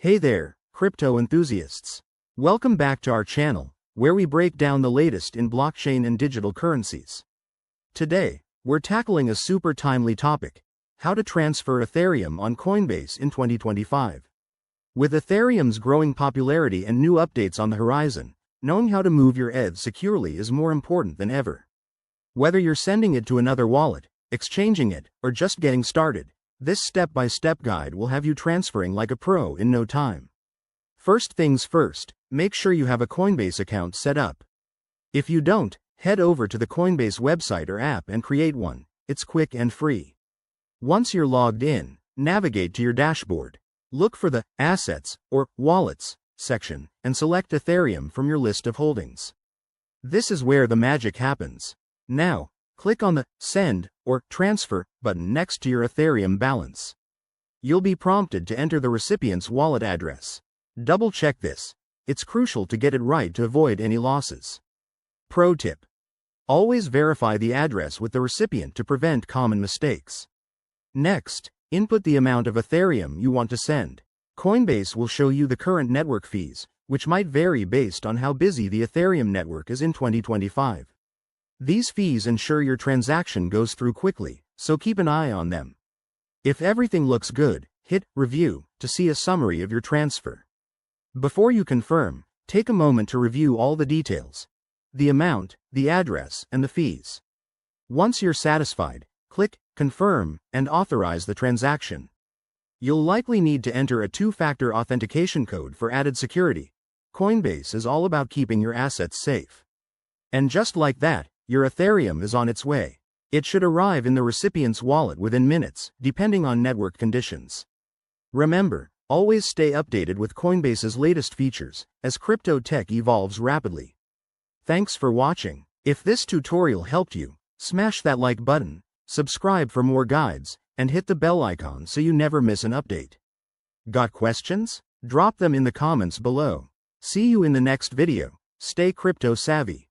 Hey there, crypto enthusiasts. Welcome back to our channel, where we break down the latest in blockchain and digital currencies. Today, we're tackling a super timely topic: how to transfer Ethereum on Coinbase in 2025. With Ethereum's growing popularity and new updates on the horizon, knowing how to move your ETH securely is more important than ever. Whether you're sending it to another wallet, exchanging it, or just getting started, this step-by-step guide will have you transferring like a pro in no time. First things first, make sure you have a Coinbase account set up. If you don't, head over to the Coinbase website or app and create one. It's quick and free. Once you're logged in, navigate to your dashboard. Look for the Assets or Wallets section and select Ethereum from your list of holdings. This is where the magic happens. Now, click on the Send or Transfer button next to your Ethereum balance. You'll be prompted to enter the recipient's wallet address. Double check this. It's crucial to get it right to avoid any losses. Pro tip: always verify the address with the recipient to prevent common mistakes. Next, input the amount of Ethereum you want to send. Coinbase will show you the current network fees, which might vary based on how busy the Ethereum network is in 2025. These fees ensure your transaction goes through quickly, so keep an eye on them. If everything looks good, hit Review to see a summary of your transfer. Before you confirm, take a moment to review all the details: the amount, the address, and the fees. Once you're satisfied, click Confirm and authorize the transaction. You'll likely need to enter a two-factor authentication code for added security. Coinbase is all about keeping your assets safe. And just like that, your Ethereum is on its way. It should arrive in the recipient's wallet within minutes, depending on network conditions. Remember, always stay updated with Coinbase's latest features, as crypto tech evolves rapidly. Thanks for watching. If this tutorial helped you, smash that like button, subscribe for more guides, and hit the bell icon so you never miss an update. Got questions? Drop them in the comments below. See you in the next video. Stay crypto savvy.